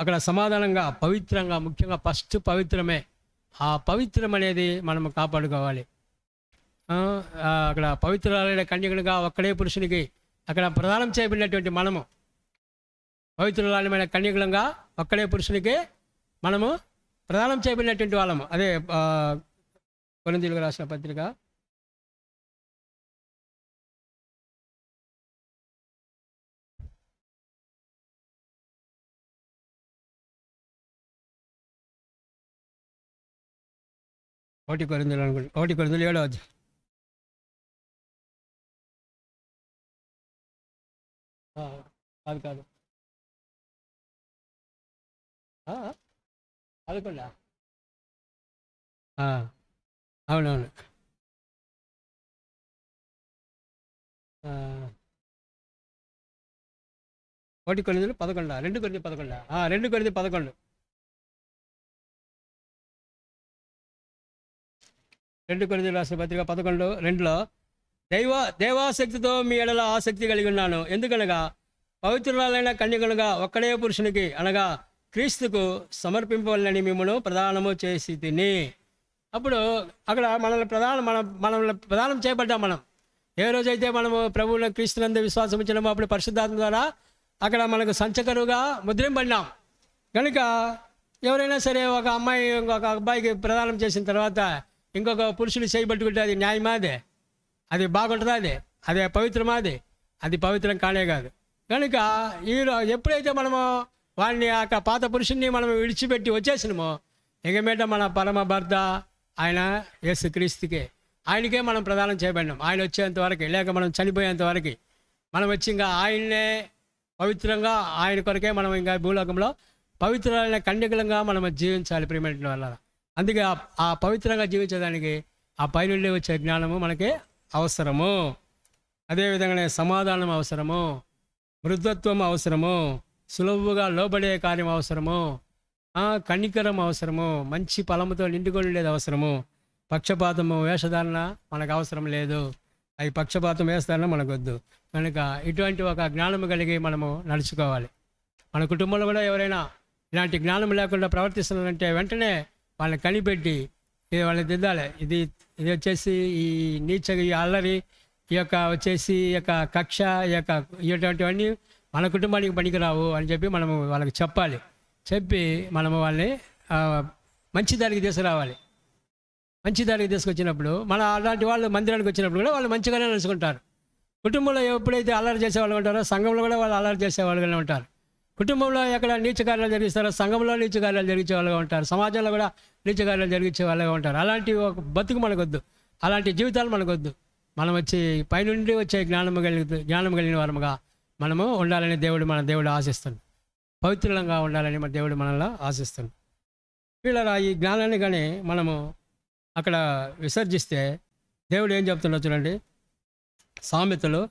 అక్కడ సమాధానంగా, పవిత్రంగా, ముఖ్యంగా ఫస్ట్ పవిత్రమే. ఆ పవిత్రం అనేది మనము కాపాడుకోవాలి. అక్కడ పవిత్రాలైన కన్యకలుగా ఒక్కడే పురుషునికి అక్కడ ప్రదానం చేయబడినటువంటి మనము, పవిత్రులైన కన్యకలంగా ఒక్కడే పురుషునికి మనము ప్రదానం చేయబడినటువంటి వాళ్ళము. అదే కొరింథీయులకు రాసిన పత్రిక 1 కొరింథీయులు అనుకుంటా, 1 కొరింథీయులు 7వ అధ్యాయం. కాదు కాదు, 11. అవునవును. 1 కొరింథీయులు 11, 2 కొరింథీయులు 11, 2 కొరింథీయులు 11, 2 కొరింథీయులు రాసిన పత్రిక 11:2లో దేవాసక్తితో మీ ఎడల ఆసక్తి కలిగి ఉన్నాను. ఎందుకనగా పవిత్రురాలైన కన్యకలుగా ఒక్కడే పురుషునికి అనగా క్రీస్తుకు సమర్పింపవాలని మిమ్మల్ని ప్రదానము చేసి తిని. అప్పుడు అక్కడ మనల్ని ప్రదానం చేయబడ్డాం. మనం ఏ రోజైతే మనము ప్రభువుని క్రీస్తునందు విశ్వాసం ఇచ్చినామో అప్పుడు పరిశుద్ధాత్మ ద్వారా అక్కడ మనకు సంచకరుగా ముద్రింపడినాం. కనుక ఎవరైనా సరే ఒక అమ్మాయి ఇంకొక అబ్బాయికి ప్రదానం చేసిన తర్వాత ఇంకొక పురుషుడు చేయబట్టుకుంటే అది న్యాయమాదే? అది బాగుంటుందా? అదే పవిత్రమాది? అది పవిత్రం కానే కాదు. కనుక ఎప్పుడైతే మనము వాడిని ఆ పాత పురుషుణ్ణి మనం విడిచిపెట్టి వచ్చేసినామో ఇక మీద మన పరమ భర్త ఆయన యేసుక్రీస్తుకే, ఆయనకే మనం ప్రదానం చేయబడినాం. ఆయన వచ్చేంత వరకు, లేక మనం చనిపోయేంత వరకు మనం వచ్చి ఇంకా ఆయన్నే పవిత్రంగా, ఆయన కొరకే మనం ఇంకా భూలోకంలో పవిత్రమైన కన్యకలంగా మనం జీవించాలి ప్రియమైన వల్ల. అందుకే ఆ పవిత్రంగా జీవించడానికి ఆ పైనుండి వచ్చే జ్ఞానము మనకి అవసరము. అదేవిధంగానే సమాధానం అవసరము, మృదుత్వం అవసరము, సులువుగా లోబడే కార్యం అవసరము, కనికరం అవసరము, మంచి ఫలముతో నిండుకొని ఉండేది అవసరము. పక్షపాతము, వేషధారణ మనకు అవసరం లేదు. అవి పక్షపాతం, వేషధారణ మనకు వద్దు. కనుక ఇటువంటి ఒక జ్ఞానము కలిగి మనము నడుచుకోవాలి. మన కుటుంబంలో కూడా ఎవరైనా ఇలాంటి జ్ఞానం లేకుండా ప్రవర్తిస్తున్నారంటే వెంటనే వాళ్ళని కనిపెట్టి వాళ్ళని దిద్దాలి. ఇది వచ్చేసి ఈ నీచ, ఈ అల్లరి, ఈ యొక్క వచ్చేసి ఈ యొక్క కక్ష, ఇటువంటివన్నీ మన కుటుంబానికి పనికిరావు అని చెప్పి మనము వాళ్ళకి చెప్పాలి. చెప్పి మనము వాళ్ళని మంచి దారికి తీసుకురావాలి. మంచి దారికి తీసుకొచ్చినప్పుడు మన అలాంటి వాళ్ళు మందిరానికి వచ్చినప్పుడు కూడా వాళ్ళు మంచిగానే నడుచుకుంటారు. కుటుంబంలో ఎప్పుడైతే అల్లరి చేసేవాళ్ళు ఉంటారో సంఘంలో కూడా వాళ్ళు అల్లరి చేసేవాళ్ళుగానే ఉంటారు. కుటుంబంలో ఎక్కడ నీచ కార్యాలు జరిగిస్తారో సంఘంలో నీచ కార్యాలు జరిగించే వాళ్ళగా ఉంటారు, సమాజంలో కూడా నీచ కార్యాలు జరిగించే వాళ్ళగా ఉంటారు. అలాంటి ఒక బతుకు మనకొద్దు, అలాంటి జీవితాలు మనకొద్దు. మనం వచ్చి పైనుండి వచ్చే జ్ఞానం కలిగిన వారముగా మనము ఉండాలని మన దేవుడు ఆశిస్తుంది. పవిత్రంగా ఉండాలని మన దేవుడు మనల్ని ఆశిస్తుంది. వీళ్ళ ఈ జ్ఞానాన్ని కానీ మనము అక్కడ విసర్జిస్తే దేవుడు ఏం చెప్తుండో చూడండి. సామెతలు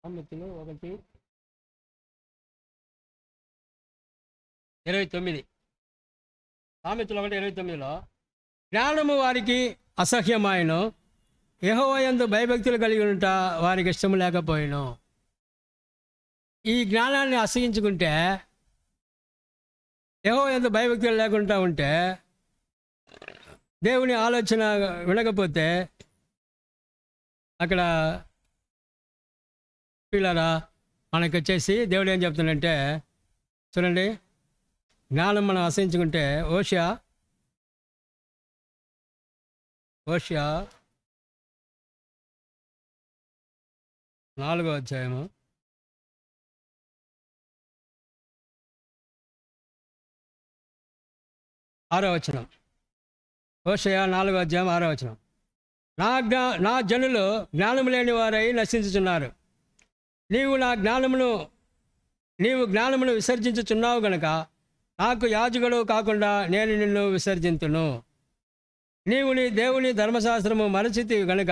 1:29. సామెతలు 1:29లో జ్ఞానము వారికి అసహ్యమాయను, యెహోవా యందు భయభక్తులు కలిగి ఉంట వారికి ఇష్టము లేకపోయిను. ఈ జ్ఞానాన్ని అసహించుకుంటే, యెహోవా యందు భయభక్తులు లేకుండా ఉంటే, దేవుని ఆలోచన వినకపోతే, అక్కడ పిల్లరా మనకి వచ్చేసి దేవుడు ఏం చెప్తుందంటే చూడండి, జ్ఞానం మనం అసహించుకుంటే ఓషియా 4వ అధ్యాయము 6వ వచనం. ఓషియా 4వ అధ్యాయం 6వ వచనం. నా జనులు జ్ఞానం లేని వారై నశించుచున్నారు. నీవు జ్ఞానమును విసర్జించుచున్నావు గనుక నాకు యాజకుడు కాకుండా నేను నిన్ను విసర్జింతును. నీవు నీ దేవుని ధర్మశాస్త్రము మరచితివి గనుక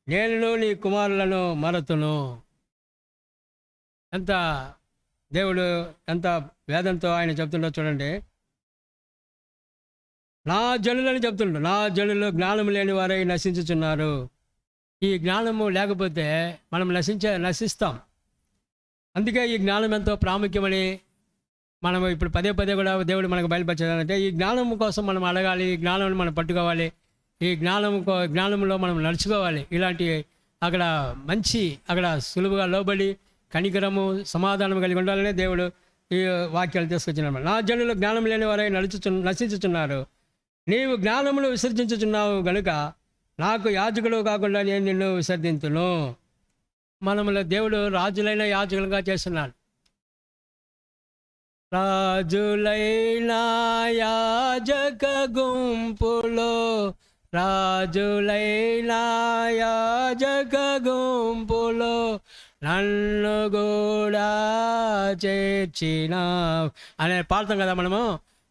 నేను నీ కుమారులను మరతును. దేవుడు ఎంత వేదంతో ఆయన చెప్తుండో చూడండి. నా జనులని చెప్తుండ్రు, నా జనులు జ్ఞానం లేని వారై నశించుచున్నారు. ఈ జ్ఞానము లేకపోతే మనం నశిస్తాం. అందుకే ఈ జ్ఞానం ఎంతో ప్రాముఖ్యమని మనం ఇప్పుడు పదే కూడా దేవుడు మనకు బయలుపరచాలంటే ఈ జ్ఞానం కోసం మనం అడగాలి, ఈ జ్ఞానం మనం పట్టుకోవాలి, ఈ జ్ఞానంలో మనం నడుచుకోవాలి. ఇలాంటి అక్కడ సులువుగా లోబడి కనికరము సమాధానం కలిగి ఉండాలనే దేవుడు ఈ వాక్యాలు తీసుకొచ్చినాడు. నా జనులు జ్ఞానం లేని వారై నశించుచున్నారు. నీవు జ్ఞానమును విసర్జించుచున్నావు గనుక నాకు యాజకుడు కాకుండా నేను నిన్ను విసర్జింతును. మనములో దేవుడు రాజులైన యాజకులుగా చేస్తున్నాడు. రాజులైన యాజక గుంపులో నన్ను కూడా చేర్చిన అనే పాడతాం కదా మనము.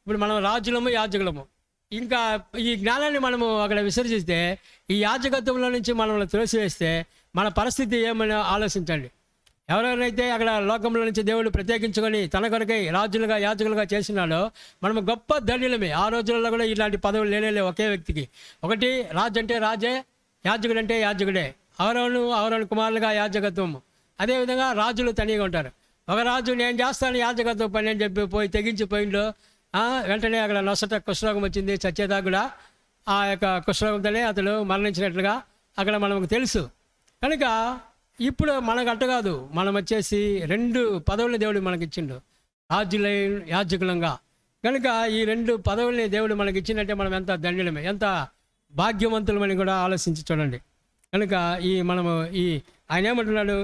ఇప్పుడు మనం రాజులము యాజకులము. ఇంకా ఈ జ్ఞానాన్ని మనము అక్కడ విసర్జిస్తే, ఈ యాజకత్వంలో నుంచి మనల్ని త్రోసివేస్తే మన పరిస్థితి ఏమైనా ఆలోచించండి. ఎవరెవరైతే అక్కడ లోకంలో నుంచి దేవుడు ప్రత్యేకించుకొని తన కొరకై రాజులుగా యాజకులుగా చేసినాడో మనము గొప్ప ధన్యులమే. ఆ రోజుల్లో కూడా ఇలాంటి పదవులు లేనే ఒకే వ్యక్తికి. ఒకటి రాజు అంటే రాజే, యాజకుడు అంటే యాజకుడే. అవరోను కుమారులుగా యాజకత్వము. అదేవిధంగా రాజులు తనిగా ఉంటారు. ఒక రాజు నేను చేస్తాను యాజకత్వం పని అని చెప్పి పోయి తెగించిపోయిండు. వెంటనే అక్కడ నొసట కుష్ఠరోగం వచ్చింది. చచ్చేదా కూడా ఆ యొక్క కుష్ఠరోగంతోనే అతడు మరణించినట్లుగా అక్కడ మనకు తెలుసు. కనుక ఇప్పుడు మనకు అట్ట కాదు, మనం వచ్చేసి 2 పదవుల్ని దేవుడు మనకి ఇచ్చిండు, రాజులై యాజకులంగా. కనుక ఈ 2 పదవుల్ని దేవుడు మనకి ఇచ్చిందంటే మనం ఎంత ధన్యులమే, ఎంత భాగ్యవంతులమని కూడా ఆలోచించి చూడండి. కనుక ఆయన ఏమంటున్నాడు,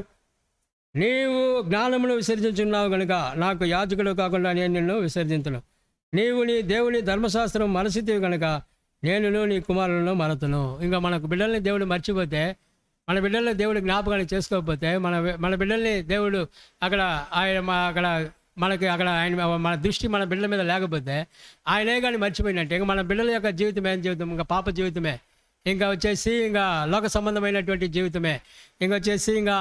నీవు జ్ఞానమును విసర్జించున్నావు కనుక నాకు యాజకుడు కాకుండా నేను నిన్ను విసర్జించును. నీవు నీ దేవుని ధర్మశాస్త్రం మరచితివి కనుక నేను నీ కుమారులను మరతును. ఇంకా మనకు బిడ్డల్ని దేవుడు మర్చిపోతే, మన బిడ్డల్ని దేవుడు జ్ఞాపకాన్ని చేసుకోకపోతే, మన బిడ్డల్ని దేవుడు మన దృష్టి మన బిడ్డల మీద లేకపోతే ఆయనే కానీ మర్చిపోయినట్టే. ఇంకా మన బిడ్డల యొక్క జీవితం ఏం జీవితం, ఇంకా పాప జీవితమే, ఇంకా వచ్చేసి ఇంకా లోక సంబంధమైనటువంటి జీవితమే, వచ్చేసి ఇంకా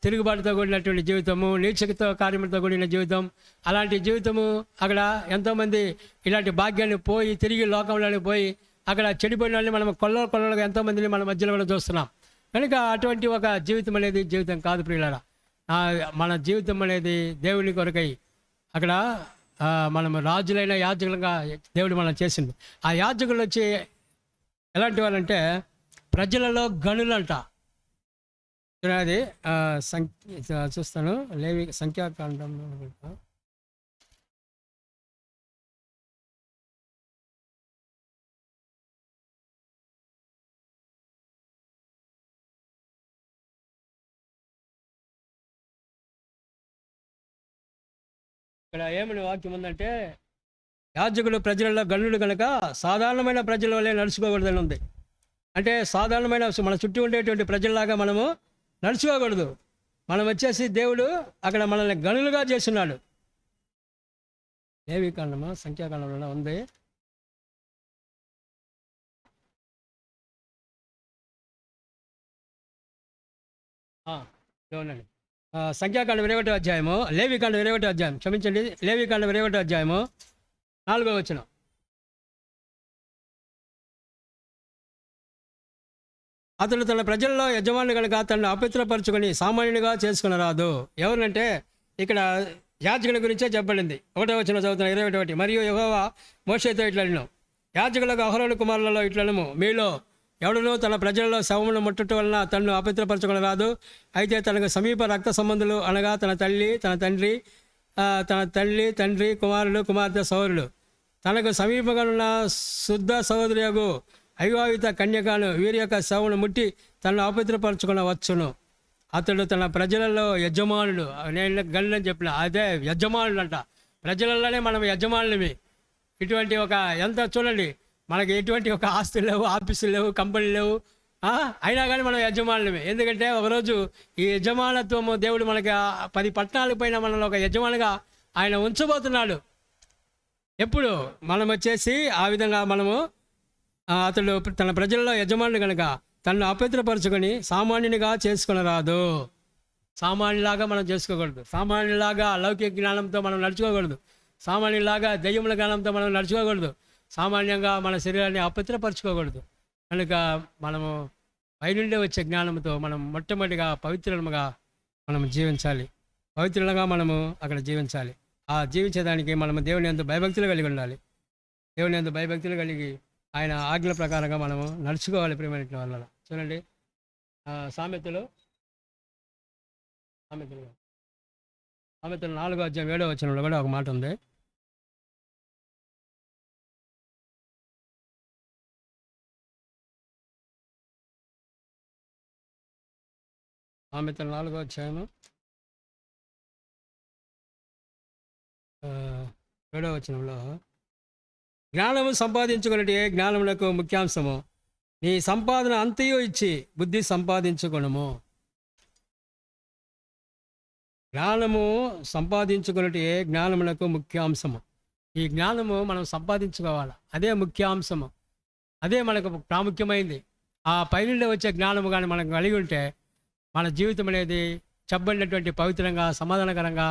తిరుగుబాటుతో కూడినటువంటి జీవితము, నీచకతో కార్యములతో కూడిన జీవితం. అలాంటి జీవితము అక్కడ ఎంతోమంది ఇలాంటి భాగ్యాన్ని పోయి తిరిగి లోకంలోకి పోయి అక్కడ చెడిపోయిన వాళ్ళని మనం కొల్లలుగా ఎంతోమందిని మన మధ్యలో కూడా చూస్తున్నాం. కనుక అటువంటి ఒక జీవితం అనేది జీవితం కాదు ప్రియులారా. మన జీవితం అనేది దేవుని కొరకై అక్కడ మనము రాజులైన యాజకులుగా దేవుడు మనం చేసింది. ఆ యాజకులు వచ్చి ఎలాంటి వాళ్ళంటే ప్రజలలో గనులంట. అది చూస్తాను లేవి సంఖ్యాకాండం అనుకుంటా. ఇక్కడ ఏమని వాక్యం ఉందంటే, యాజకులు ప్రజలలో గణులు కనుక సాధారణమైన ప్రజల వల్లే నడుచుకోకూడదని ఉంది. అంటే సాధారణమైన మన చుట్టూ ఉండేటువంటి ప్రజల్లాగా మనము నడుచుకోకూడదు. మనం వచ్చేసి దేవుడు అక్కడ మనల్ని గనులుగా చేస్తున్నాడు. లేవి కాండమా సంఖ్యాకాండంలో ఉంది. చూడండి, సంఖ్యాకాండం 21వ అధ్యాయము, లేవికాండం 21వ అధ్యాయం, క్షమించండి, లేవికాండం 21వ అధ్యాయము 4వ వచనం. అతడు తన ప్రజల్లో యజమాని కనుక తనను అపవిత్రపరచుకొని సామాన్యునిగా చేసుకుని రాదు. ఎవరినంటే ఇక్కడ యాజకుని గురించే చెప్పబడింది. 1వ వచనం చదువుతున్న 21. మరియు యెహోవా మోషేతో ఇట్లనెను, యాజకులకు అహరోను కుమారులలో ఇట్లనము, మీలో ఎవడనూ తన ప్రజలలో శవమును ముట్టడం వలన తనను అపవిత్రపరచుకుని రాదు. అయితే తనకు సమీప రక్త సంబంధులు అనగా తన తల్లి తండ్రి కుమారుడు కుమార్తె సహోదరుడు, తనకు సమీపంగా ఉన్న శుద్ధ సహోదరియగు అవివాహిత కన్యకను వీరి యొక్క శవమును ముట్టి తనను అపవిత్రపరచుకునవచ్చును. అతడు తన ప్రజలలో యజమానుడు. నేను గల్లని చెప్పిన అదే యజమానుడు అంట. ప్రజలలోనే మనం యజమానులమి. ఇటువంటి ఒక ఎంత చూడండి, మనకి ఎటువంటి ఒక ఆస్తులు లేవు, ఆఫీసులు లేవు, కంపెనీలు లేవు, అయినా కానీ మనం యజమానులమే. ఎందుకంటే ఒకరోజు ఈ యజమానత్వము దేవుడు మనకి 10 పట్టణాల పైన మనలో ఒక యజమానిగా ఆయన ఉంచబోతున్నాడు. ఎప్పుడు మనం వచ్చేసి ఆ విధంగా మనము అతడు తన ప్రజల్లో యజమానుడు కనుక తనను అపవిత్రపరచుకొని సామాన్యునిగా చేసుకుని రాదు. సామాన్యులాగా మనం చేసుకోకూడదు. సామాన్యులాగా లౌకిక జ్ఞానంతో మనం నడుచుకోకూడదు. సామాన్యులాగా దెయ్యముల జ్ఞానంతో మనం నడుచుకోకూడదు. సామాన్యంగా మన శరీరాన్ని అపవిత్రపరచుకోకూడదు. కనుక మనము పైనుండే వచ్చే జ్ఞానంతో మనం మొట్టమొదటిగా పవిత్రముగా మనం జీవించాలి. పవిత్రులుగా మనము అక్కడ జీవించాలి. ఆ జీవించేదానికి మనము దేవుని యందు భయభక్తులు కలిగి ఉండాలి. దేవుని యందు భయభక్తులు కలిగి ఆయన ఆజ్ఞల ప్రకారంగా మనము నడుచుకోవాలి. ప్రియమైన వల్ల చూడండి, సామెతలు 4వ అధ్యాయం 7వ వచనంలో కూడా ఒక మాట ఉంది. సామెతలు 4వ అధ్యాయము 7వ వచనంలో, జ్ఞానము సంపాదించుకున్నట్టే జ్ఞానములకు ముఖ్యాంశము, నీ సంపాదన అంతయు ఇచ్చి బుద్ధి సంపాదించుకొనుము. జ్ఞానము సంపాదించుకున్నట్టే జ్ఞానములకు ముఖ్యాంశము. ఈ జ్ఞానము మనం సంపాదించుకోవాలి. అదే ముఖ్యాంశము. అదే మనకు ప్రాముఖ్యమైంది. ఆ పైనుండి వచ్చే జ్ఞానము కానీ మనం కలిగి ఉంటే మన జీవితం అనేది చెప్పబడినటువంటి పవిత్రంగా, సమాధానకరంగా,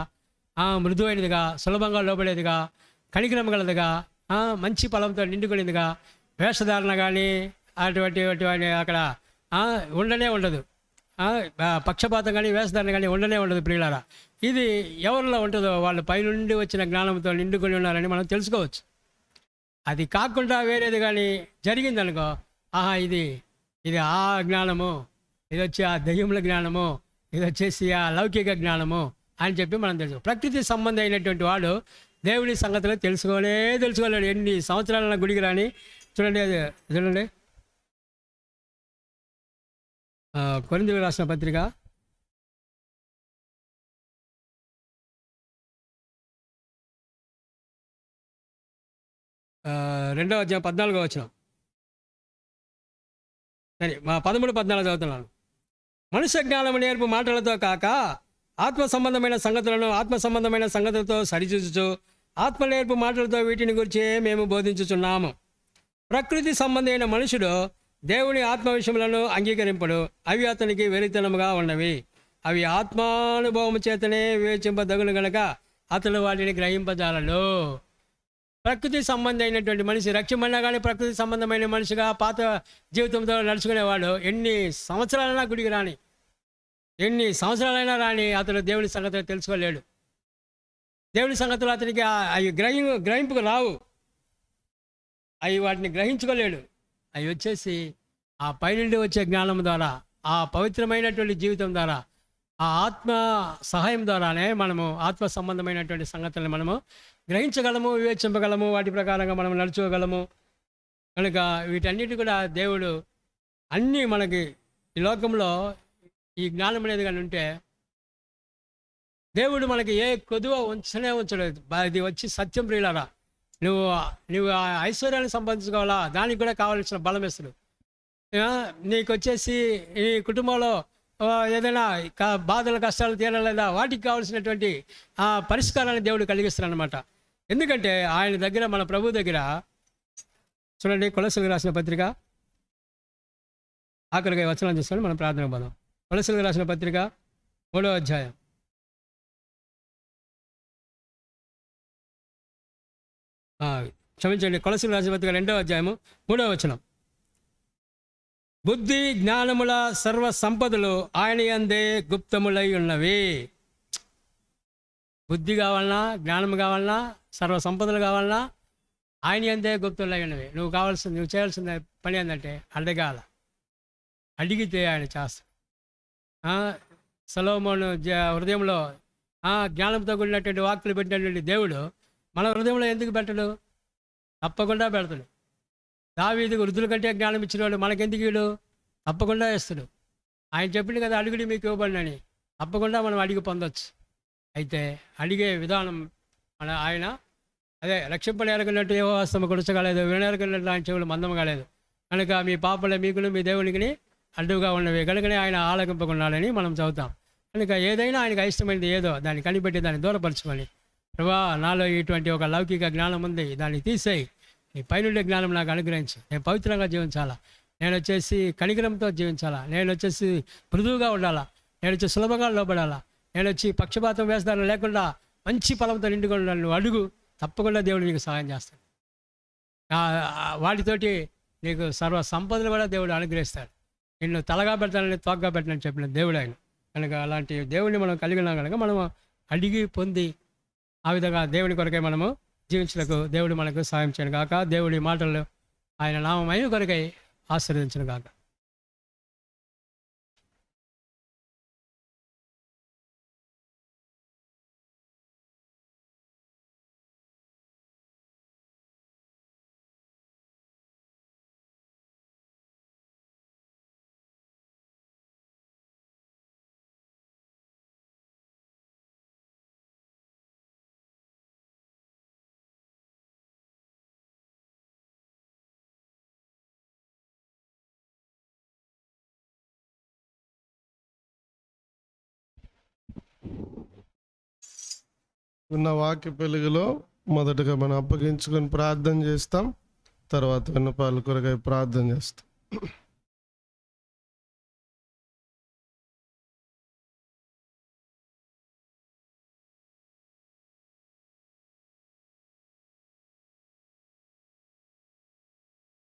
మృదువైనదిగా, సులభంగా లోబడేదిగా, కనికరం గలదిగా, మంచి ఫలంతో నిండుకునేదిగా, వేషధారణ కానీ అటువంటి అక్కడ ఉండనే ఉండదు. పక్షపాతం కానీ వేషధారణ కానీ ఉండనే ఉండదు. ప్రియులారా, ఇది ఎవరిలో ఉంటుందో వాళ్ళు పైనుండి వచ్చిన జ్ఞానంతో నిండుకొని ఉన్నారని మనం తెలుసుకోవచ్చు. అది కాకుండా వేరేది కానీ జరిగిందనుకో, ఇది ఆ జ్ఞానము, ఇది వచ్చి ఆ దెయ్యముల జ్ఞానము, ఇది వచ్చేసి ఆ లౌకిక జ్ఞానము అని చెప్పి మనం తెలుసు. ప్రకృతి సంబంధం అయినటువంటి వాడు దేవుడి సంగతులు తెలుసుకోలేడు. ఎన్ని సంవత్సరాల గుడికి రాని చూడండి కొరింథీయులకు రాసిన పత్రిక 2వ అధ్యాయం 14వ వచనం. సరే, 13-14 చదువుతున్నాను. మనుష్య జ్ఞానము నేర్పు మాటలతో కాక ఆత్మ సంబంధమైన సంగతులతో సరిచూచుచు ఆత్మ నేర్పు మాటలతో వీటిని గురించి మేము బోధించుచున్నాము. ప్రకృతి సంబంధమైన మనుషుడు దేవుని ఆత్మ విషయములను అంగీకరింపడు. అవి అతనికి వెరితనముగా ఉన్నవి. అవి ఆత్మానుభవము చేతనే వివేచింపదగును గనక అతడు వాటిని గ్రహింపజాలడు. ప్రకృతి సంబంధం అయినటువంటి మనిషి రక్షమన్నా కానీ ప్రకృతి సంబంధమైన మనిషిగా పాత జీవితంతో నడుచుకునేవాడు ఎన్ని సంవత్సరాలైనా గుడికి రాని, ఎన్ని సంవత్సరాలైనా రాని అతడు దేవుని సంగతులు తెలుసుకోలేడు. దేవుని సంగతులు అతనికి అవి గ్రహింపుకు రావు. అవి వాటిని గ్రహించుకోలేడు. అవి వచ్చేసి ఆ పైనుండి వచ్చే జ్ఞానం ద్వారా, ఆ పవిత్రమైనటువంటి జీవితం ద్వారా, ఆ ఆత్మ సహాయం ద్వారానే మనము ఆత్మ సంబంధమైనటువంటి సంగతులను మనము గ్రహించగలము, వివేచింపగలము, వాటి ప్రకారంగా మనం నడుచుకోగలము. కనుక వీటన్నిటి కూడా దేవుడు అన్నీ మనకి ఈ లోకంలో ఈ జ్ఞానం అనేది కానీ ఉంటే దేవుడు మనకి ఏ కొదువ ఉంచనే ఉంచలేదు. ఇది వచ్చి సత్యం ప్రియులారా. నువ్వు నువ్వు ఆ ఐశ్వర్యాన్ని సంపాదించుకోవాలా, దానికి కూడా కావాల్సిన బలం ఇస్తాడు. నీకు వచ్చేసి ఈ కుటుంబంలో ఏదైనా బాధలు కష్టాలు తీరలేదా, వాటికి కావాల్సినటువంటి ఆ పరిష్కారాన్ని దేవుడు కలిగిస్తాడు అనమాట. ఎందుకంటే ఆయన దగ్గర, మన ప్రభు దగ్గర చూడండి, కొలస్సీలకు రాసిన పత్రిక ఆఖరిగా వచనం చూస్తాను, మనం ప్రార్థన పోదాం. కొలస్సీలకు రాసిన పత్రిక 3వ అధ్యాయం. క్షమించండి, కొలస్సీలకు రాసిన పత్రిక 2వ అధ్యాయము 3వ వచనం. బుద్ధి జ్ఞానముల సర్వ సంపదలు ఆయన యందే గుప్తములై ఉన్నవి. బుద్ధి కావాలన్నా, జ్ఞానం కావాలన్నా, సర్వ సంపదలు కావాలన్నా ఆయన యందే గుప్తములై ఉన్నవి. నువ్వు చేయాల్సిన పని ఏంటంటే అడగాల. అడిగితే ఆయన చేస్తాడు. సొలొమోను హృదయంలో జ్ఞానంతో కూడినటువంటి వాక్కులు పెట్టినటువంటి దేవుడు మన హృదయంలో ఎందుకు పెట్టడు? తప్పకుండా పెడతాడు. దావీదుకు వృద్ధుల కంటే జ్ఞానం ఇచ్చినవాడు మనకెందుకు వీడు? తప్పకుండా ఇస్తాడు. ఆయన చెప్పింది కదా, అడుగుడి మీకు ఇవ్వబడినని. తప్పకుండా మనం అడిగి పొందొచ్చు. అయితే అడిగే విధానం ఆయన అదే రక్షింపనేరకున్నట్టు ఏవో హస్తము కొడుచగలేదు, విననేరకున్నట్టు ఆయన చెవులు మందము కాలేదు, కనుక మీ పాపలే మీకును మీ దేవునికి అడ్డుగా ఉన్నవి, కనుకనే ఆయన ఆలకింపకున్నాడని మనం చదువుతాం. కనుక ఏదైనా ఆయనకు అయిష్టమైనది ఏదో దాన్ని కనిపెట్టి దాన్ని దూరపరచుకొని, ప్రభా నాలో ఇటువంటి ఒక లౌకిక జ్ఞానం ఉంది, దాన్ని తీసేయి, నీ పైనుండే జ్ఞానం నాకు అనుగ్రహించు, నేను పవిత్రంగా జీవించాలా, నేను వచ్చేసి కనికరంతో జీవించాలా, నేను వచ్చేసి మృదువుగా ఉండాలా, నేను వచ్చి సులభంగా లోబడాలా, నేను వచ్చి పక్షపాతం వేస్తాను లేకుండా మంచి ఫలంతో నిండుకొని నువ్వు అడుగు, తప్పకుండా దేవుడు నీకు సహాయం చేస్తాడు. వాటితోటి నీకు సర్వ సంపదలు కూడా దేవుడు అనుగ్రహిస్తాడు. నిన్ను తలగా పెడతానని తోకగా పెట్టనని చెప్పిన దేవుడు ఆయన. కనుక అలాంటి దేవుడిని మనం కలిగి ఉన్నాం కనుక మనము అడిగి పొంది ఆ విధంగా దేవుని కొరకై మనము జీవించడానికి దేవుడు మనకు సహాయం చేయను కాక. దేవుడి మాటలు ఆయన నామమైన కొరకై ఆశీర్వదించను కాక. ఉన్న వాక్య వెలుగులో మొదటగా మనం అప్పగించుకొని ప్రార్థన చేస్తాం. తర్వాత విన్నపాల కొరకై ప్రార్థన చేస్తాం.